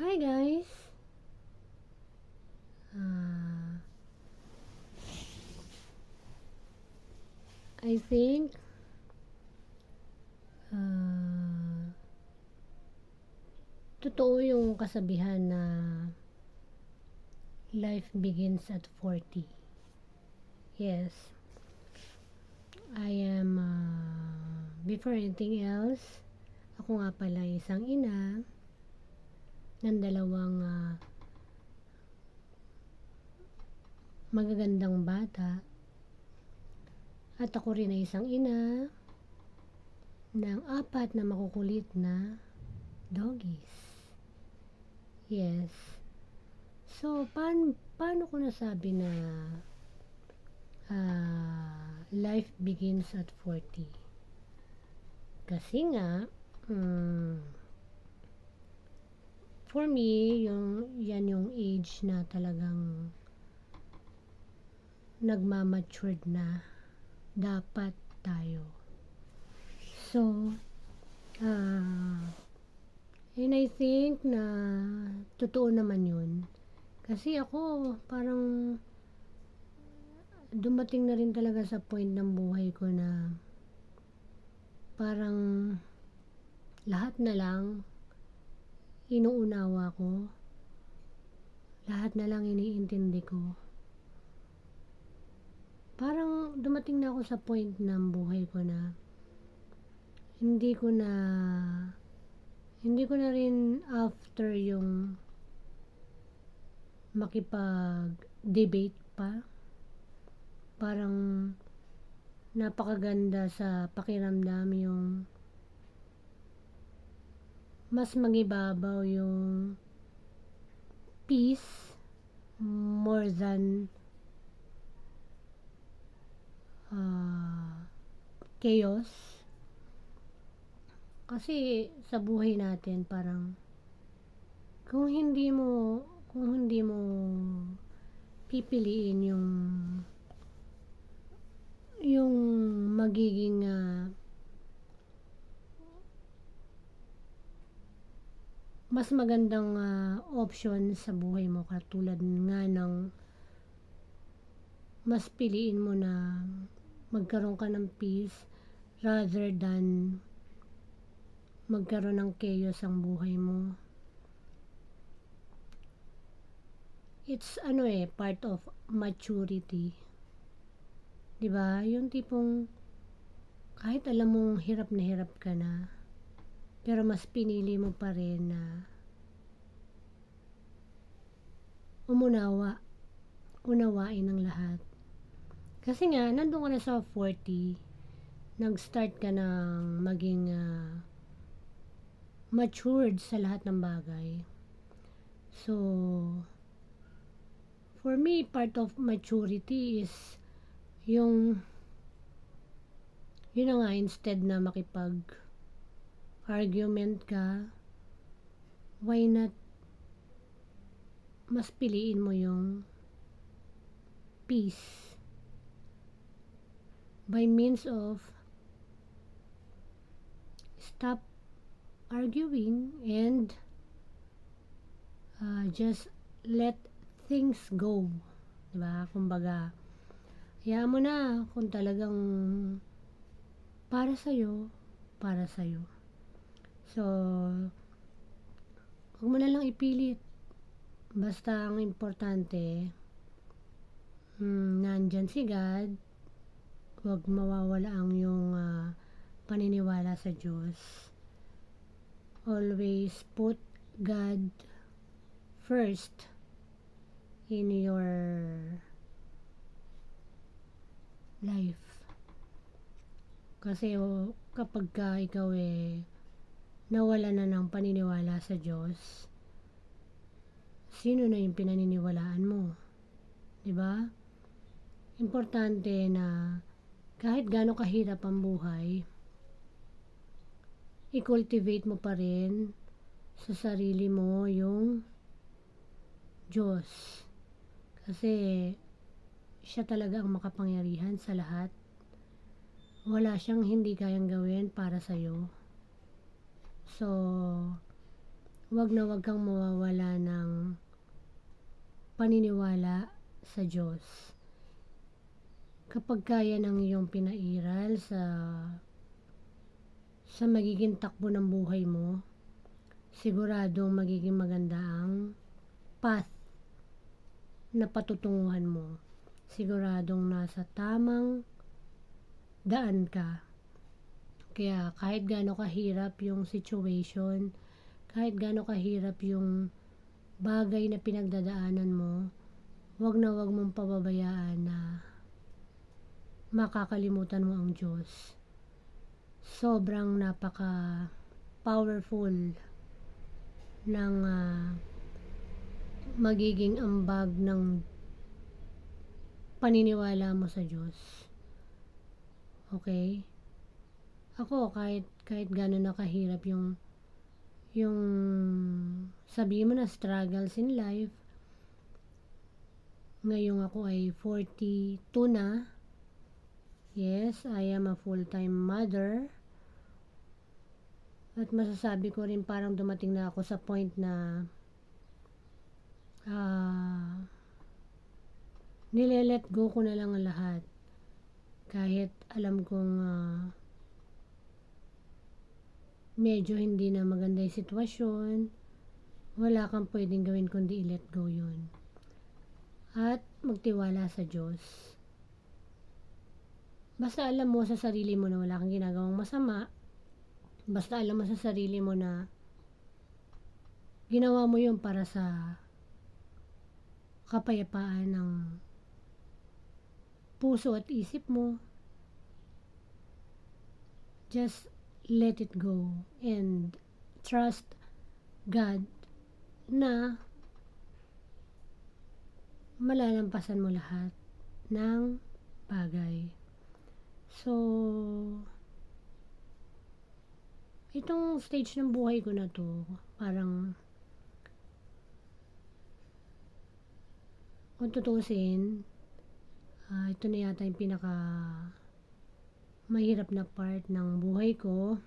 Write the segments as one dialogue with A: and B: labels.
A: Hi guys. Uh, I think uh, totoo yung kasabihan na life begins at 40. Yes, I am before anything else, ako nga pala isang ina ng dalawang magagandang bata at ako rin ay isang ina ng 4 na makukulit na doggies. Yes. So, paano ko nasabi na life begins at 40? Kasi nga, for me, yan yung age na talagang nagmamatured na dapat tayo. So, and I think na totoo naman yun. Kasi ako, parang dumating na rin talaga sa point ng buhay ko na parang lahat na lang inuunawa ko. Lahat na lang iniintindi ko. Parang dumating na ako sa point ng buhay ko na hindi ko na rin after yung makipag-debate pa. Parang napakaganda sa pakiramdam yung mas magibabaw yung peace more than chaos. Kasi sa buhay natin parang kung hindi mo pipiliin yung magiging mas magandang option sa buhay mo, katulad nga ng mas piliin mo na magkaroon ka ng peace rather than magkaroon ng chaos ang buhay mo. It's part of maturity. 'Di ba? Yung tipong kahit alam mong hirap na hirap ka na, pero mas pinili mo pa rin na unawain ang lahat. Kasi nga, nandun ka na sa 40, nag-start ka ng maging matured sa lahat ng bagay. So, for me, part of maturity is yun na nga, instead na makipag-argument ka, why not mas piliin mo yung peace by means of stop arguing and just let things go. Diba? Kumbaga, hayaan mo na kung talagang para sa'yo. So, huwag mo na lang ipilit. Basta ang importante, nandyan si God. Huwag mawawala ang yung paniniwala sa Diyos. Always put God first in your life. Kasi kapag ikaw nawala na ng paniniwala sa Diyos, sino na yung pinaniniwalaan mo? 'Di ba? Importante na kahit gaano kahirap ang buhay, i-cultivate mo pa rin sa sarili mo yung Diyos. Kasi siya talaga ang makapangyarihan sa lahat. Wala siyang hindi kayang gawin para sa'yo. So, wag kang mawawala ng paniniwala sa Diyos. Kapag kaya ng iyong pinairal sa magiging takbo ng buhay mo, siguradong magiging maganda ang path na patutunguhan mo. Siguradong nasa tamang daan ka. Kaya kahit gaano kahirap yung situation, kahit gaano kahirap yung bagay na pinagdadaanan mo, wag mong pababayaan na makakalimutan mo ang Diyos. Sobrang napaka powerful ng magiging ambag ng paniniwala mo sa Diyos. Okay? Ako, kahit gano'n na kahirap yung sabihin mo na struggles in life, ngayong ako ay 42 na. Yes, I am a full-time mother. At masasabi ko rin parang dumating na ako sa point na nile-let go ko na lang ang lahat. Kahit alam kong medyo hindi na maganda yung sitwasyon, wala kang pwedeng gawin kundi i-let go yun. At magtiwala sa Diyos. Basta alam mo sa sarili mo na wala kang ginagawang masama, basta alam mo sa sarili mo na ginawa mo yun para sa kapayapaan ng puso at isip mo, just let it go and trust God na malalampasan mo lahat ng bagay. So, itong stage ng buhay ko na to, parang kung tutusin, ito na yata yung pinaka mahirap na part ng buhay ko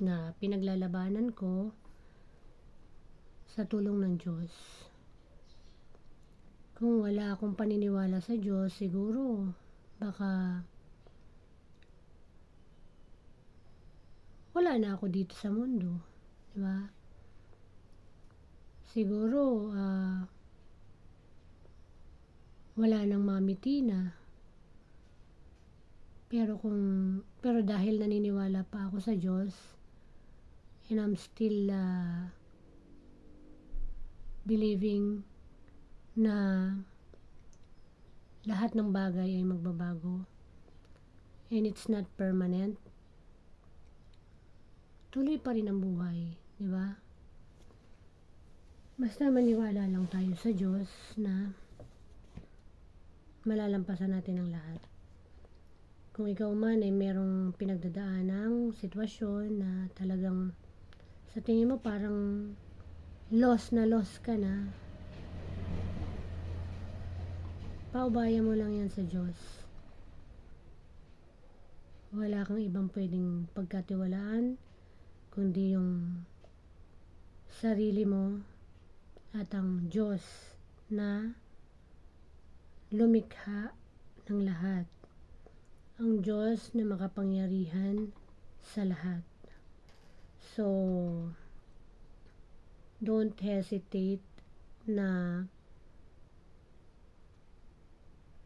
A: na pinaglalabanan ko sa tulong ng Diyos. Kung wala akong paniniwala sa Diyos, siguro baka wala na ako dito sa mundo, di ba? Siguro wala nang Mami Tina. Pero dahil naniniwala pa ako sa Diyos, and I'm still believing na lahat ng bagay ay magbabago and it's not permanent, tuloy pa rin ang buhay, di ba? Basta maniwala lang tayo sa Diyos na malalampasan natin ang lahat. Kung ikaw man ay merong pinagdadaanang sitwasyon na talagang sa tingin mo parang lost ka na, paubaya mo lang yan sa Diyos. Wala kang ibang pwedeng pagkatiwalaan kundi yung sarili mo at ang Diyos na lumikha ng lahat. Ang Diyos na makapangyarihan sa lahat. So, don't hesitate na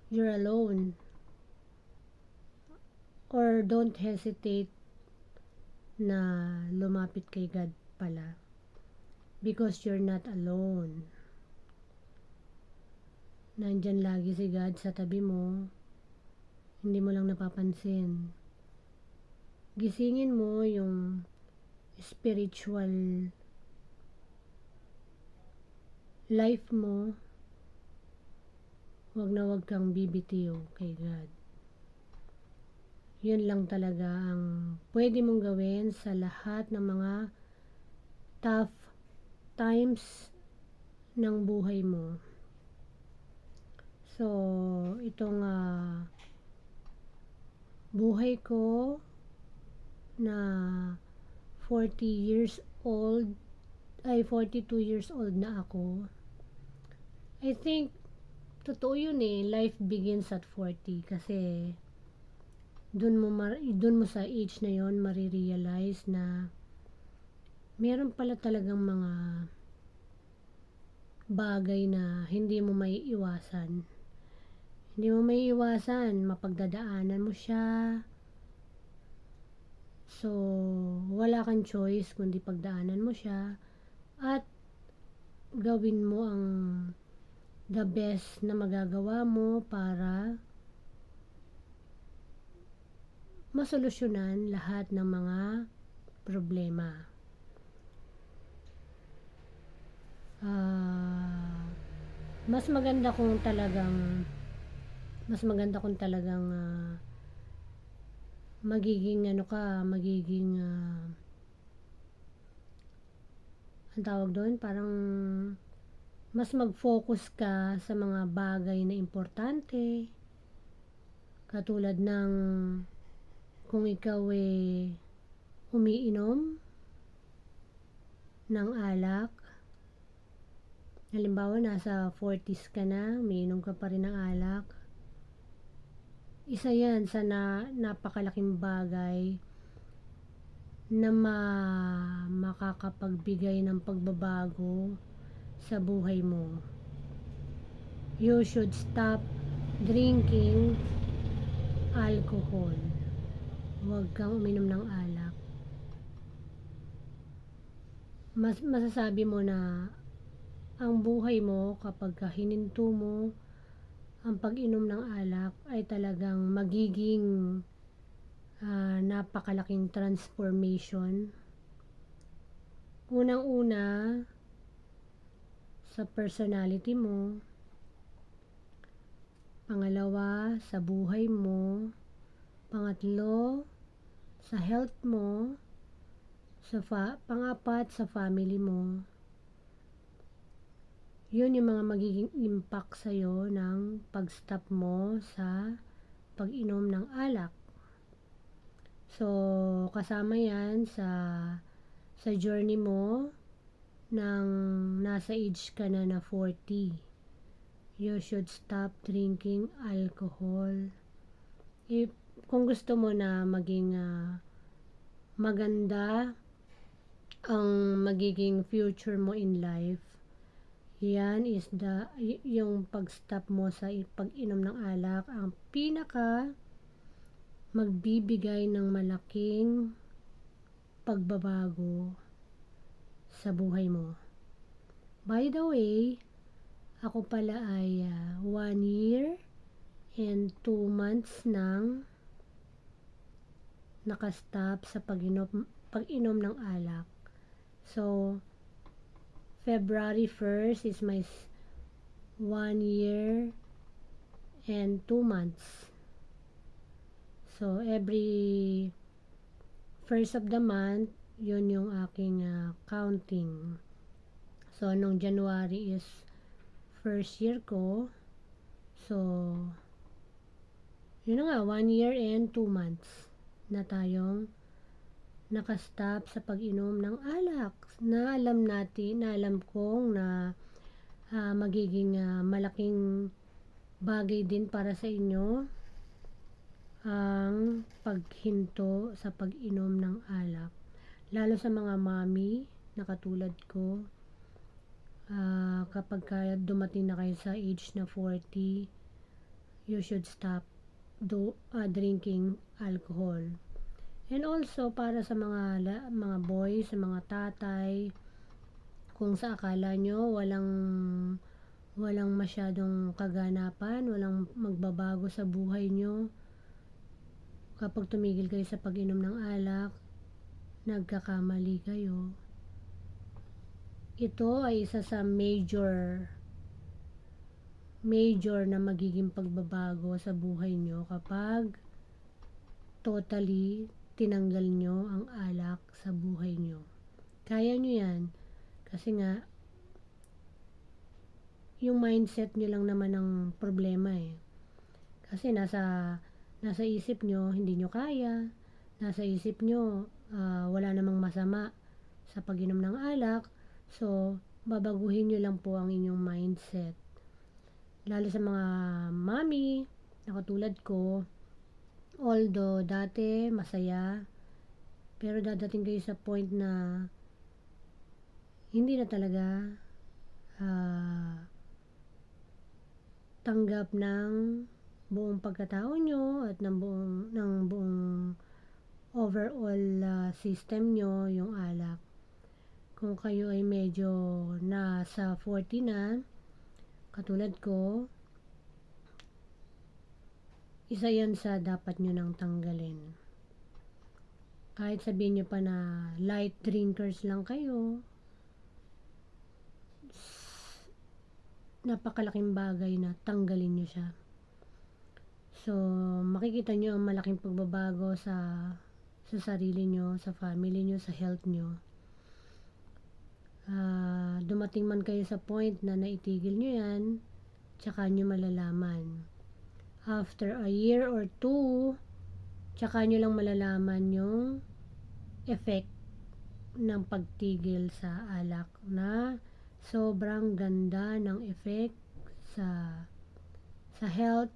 A: you're alone. Or don't hesitate na lumapit kay God pala. Because you're not alone. Nandyan lagi si God sa tabi mo. Hindi mo lang napapansin. Gisingin mo yung spiritual life mo. Wag kang bibitiw kay God. Yun lang talaga ang pwede mong gawin sa lahat ng mga tough times ng buhay mo. So, itong buhay ko na 40 years old ay 42 years old na ako, I think, totoo yun eh, life begins at 40 kasi dun mo sa age na yon marirealize na meron pala talagang mga bagay na hindi mo may iwasan. Hindi mo may iwasan, mapagdadaanan mo siya. So, wala kang choice kundi pagdaanan mo siya at gawin mo ang the best na magagawa mo para masolusyonan lahat ng mga problema. Mas maganda kung talagang magiging ang tawag doon, parang mas mag-focus ka sa mga bagay na importante, katulad ng kung ikaw umiinom ng alak, halimbawa nasa 40s ka na, umiinom ka pa rin ng alak, isa yan sa napakalaking bagay na makakapagbigay ng pagbabago sa buhay mo. You should stop drinking alcohol. Huwag kang uminom ng alak. Masasabi mo na ang buhay mo kapag hininto mo ang pag-inom ng alak ay talagang magiging napakalaking transformation. Unang-una, sa personality mo. Pangalawa, sa buhay mo. Pangatlo, sa health mo. Pangapat, sa family mo. Yun yung mga magiging impact sa'yo ng pag-stop mo sa pag-inom ng alak. So, kasama yan sa journey mo nang nasa age ka na 40. You should stop drinking alcohol. Kung gusto mo na maging maganda ang magiging future mo in life, yan is yung pag-stop mo sa pag-inom ng alak ang pinaka magbibigay ng malaking pagbabago sa buhay mo. By the way, ako pala ay 1 year and 2 months nang nakastop sa pag-inom ng alak. So, February 1st is my 1 year and 2 months. So, every first of the month, yun yung aking counting. So, nung January is first year ko. So, yun na nga, 1 year and 2 months na tayong nakastop sa pag-inom ng alak. Na alam kong na magiging malaking bagay din para sa inyo ang paghinto sa pag-inom ng alak. Lalo sa mga mami na katulad ko, kapag dumating na kayo sa age na 40, you should stop drinking alcohol. And also para sa mga boys, sa mga tatay, kung sa akala nyo walang masyadong kaganapan, walang magbabago sa buhay nyo kapag tumigil kayo sa pag-inom ng alak, nagkakamali kayo. Ito ay isa sa major na magiging pagbabago sa buhay nyo kapag totally tinanggal nyo ang alak sa buhay nyo. Kaya nyo yan. Kasi nga, yung mindset nyo lang naman ang problema eh. Kasi nasa isip nyo, hindi nyo kaya. Nasa isip nyo, wala namang masama sa pag-inom ng alak. So, babaguhin nyo lang po ang inyong mindset. Lalo sa mga mami na katulad ko, although dati masaya, pero dadating kayo sa point na hindi na talaga tanggap ng buong pagkatao nyo at ng buong overall system nyo yung alak. Kung kayo ay medyo nasa 40 na, katulad ko, isa yan sa dapat nyo nang tanggalin. Kahit sabihin nyo pa na light drinkers lang kayo, napakalaking bagay na tanggalin nyo siya. So, makikita nyo ang malaking pagbabago sa sarili nyo, sa family nyo, sa health nyo. Dumating man kayo sa point na naitigil nyo yan, tsaka nyo malalaman. After a year or 2, tsaka nyo lang malalaman yung effect ng pagtigil sa alak na sobrang ganda ng effect sa health,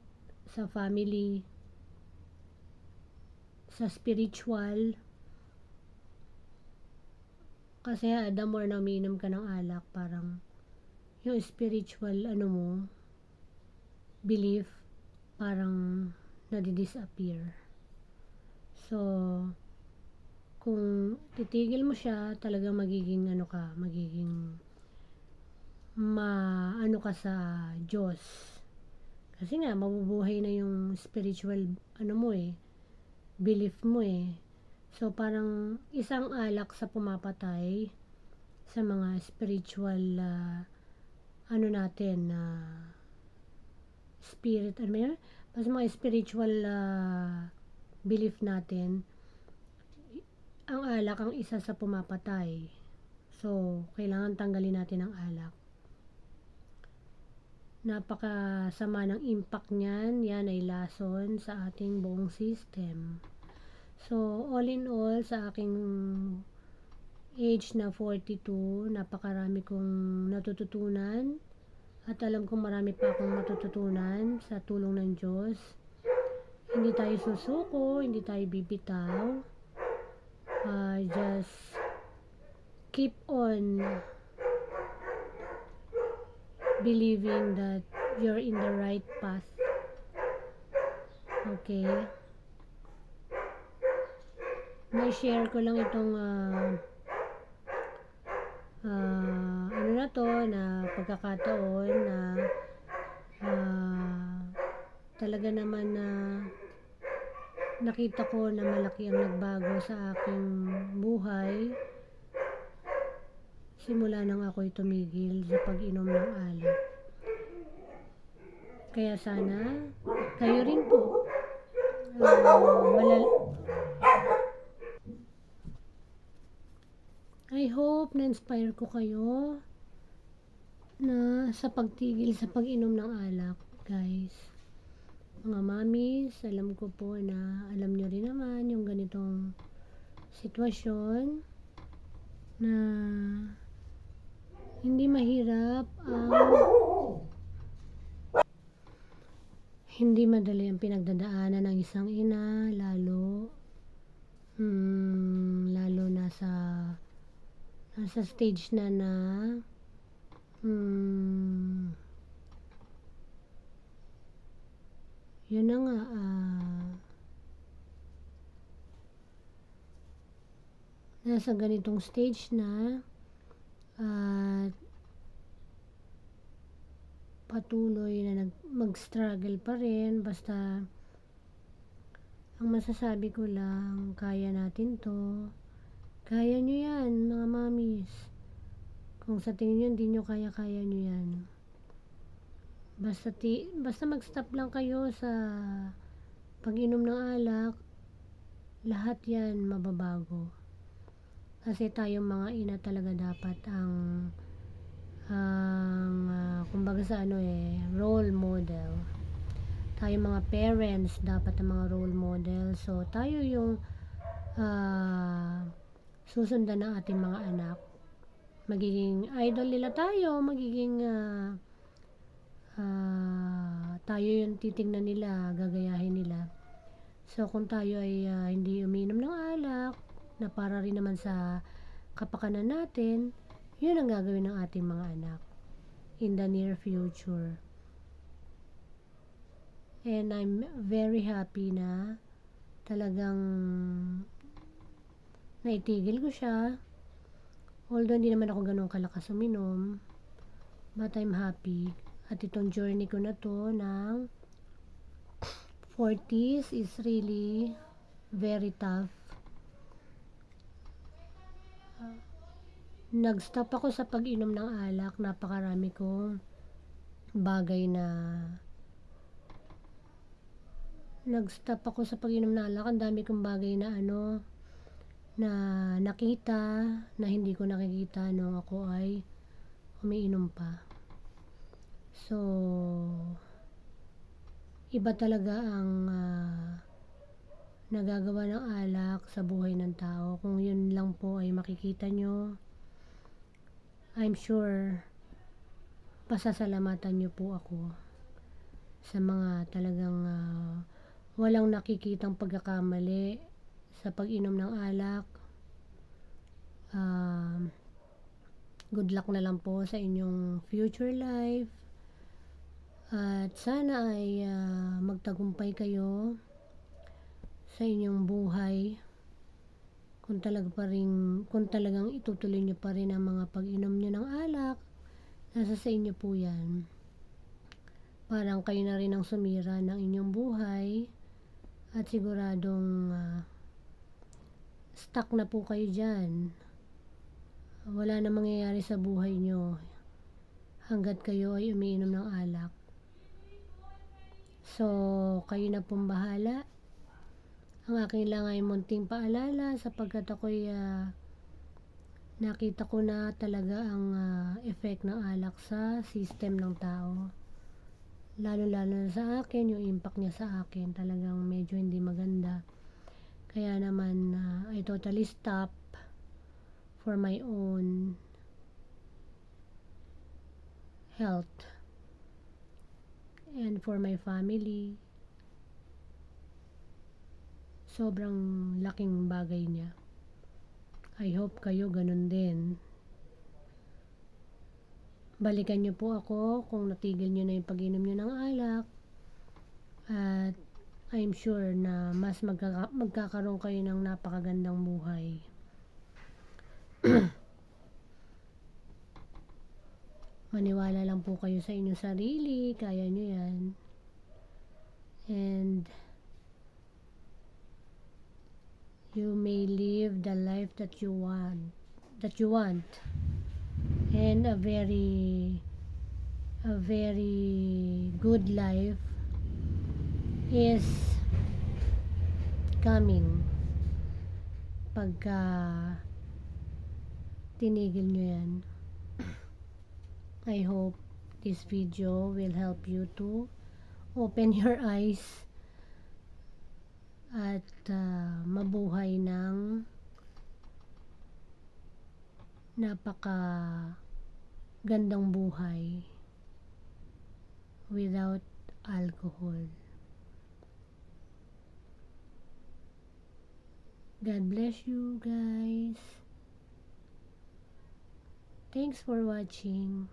A: sa family, sa spiritual. Kasi the more na umiinom ka ng alak, parang yung spiritual belief, parang nadi-disappear. So, kung titigil mo siya, talagang magiging ka sa Diyos. Kasi nga, mabubuhay na yung spiritual, belief mo eh. So, parang isang alak sa pumapatay sa mga spiritual, spirit, basta mga spiritual belief natin, ang alak ang isa sa pumapatay. So, kailangan tanggalin natin ang alak. Napakasama ng impact niyan. Yan ay lason sa ating buong system. So, all in all, sa aking age na 42, napakarami kong natututunan. At alam kong marami pa akong matututunan sa tulong ng Diyos. Hindi tayo susuko, hindi tayo bibitaw. Just keep on believing that you're in the right path. Okay? May share ko lang itong na pagkakataon na talaga naman na nakita ko na malaki ang nagbago sa aking buhay simula nang ako'y tumigil sa pag-inom ng alak. Kaya sana kayo rin po I hope na-inspire ko kayo na sa pagtigil sa pag-inom ng alak, guys. Mga mamis, alam ko po na alam nyo rin naman yung ganitong sitwasyon na hindi mahirap hindi madali ang pinagdadaanan ng isang ina, lalo nasa stage na yun na nga nasa ganitong stage na at patuloy na mag-struggle pa rin. Basta ang masasabi ko lang, kaya natin to. Kaya nyo yan, mga mamis. Kung sa tingin nyo, hindi nyo kaya nyo yan. Basta mag-stop lang kayo sa pag-inom ng alak, lahat yan mababago. Kasi tayong mga ina talaga dapat ang kumbaga sa role model. Tayong mga parents dapat ang mga role model. So, tayo yung susundan ng ating mga anak magiging idol nila tayo, magiging tayo yung titignan nila, gagayahin nila. So kung tayo ay hindi umiinom ng alak, na para rin naman sa kapakanan natin, yun ang gagawin ng ating mga anak in the near future. And I'm very happy na talagang naitigil ko siya. Although hindi naman ako ganun kalakas uminom, but I'm happy. At itong journey ko na to ng 40s is really very tough. Nag-stop ako sa pag-inom ng alak. Napakarami kong bagay na nag-stop ako sa pag-inom ng alak. Ang dami kong bagay na na nakita na hindi ko nakikita nung ako ay umiinom pa. So iba talaga ang nagagawa ng alak sa buhay ng tao. Kung yun lang po ay makikita nyo, I'm sure pasasalamatan nyo po ako sa mga talagang walang nakikitang pagkakamali sa pag-inom ng alak. Good luck na lang po sa inyong future life. At sana ay magtagumpay kayo sa inyong buhay. Kung talagang itutuloy nyo pa rin ang mga pag-inom nyo ng alak, nasa sa inyo po yan. Parang kayo na rin ang sumira ng inyong buhay at siguradong stuck na po kayo dyan. Wala na mangyayari sa buhay nyo hanggat kayo ay umiinom ng alak. So, kayo na pong bahala. Ang akin lang ay munting paalala sapagkat ako'y nakita ko na talaga ang effect ng alak sa system ng tao. Lalo-lalo na sa akin, yung impact niya sa akin talagang medyo hindi maganda. Kaya naman I totally stop for my own health and for my family. Sobrang laking bagay niya. I hope kayo ganun din. Balikan niyo po ako kung natigil niyo na yung pag-inom niyo ng alak. At I'm sure na mas magkakaroon kayo ng napakagandang buhay. Maniwala lang po kayo sa inyong sarili. Kaya niyo yan. And you may live the life that you want. And a very good life is coming pagka tinigil nyo yan. I hope this video will help you to open your eyes at mabuhay ng napaka gandang buhay without alcohol. God bless you guys. Thanks for watching.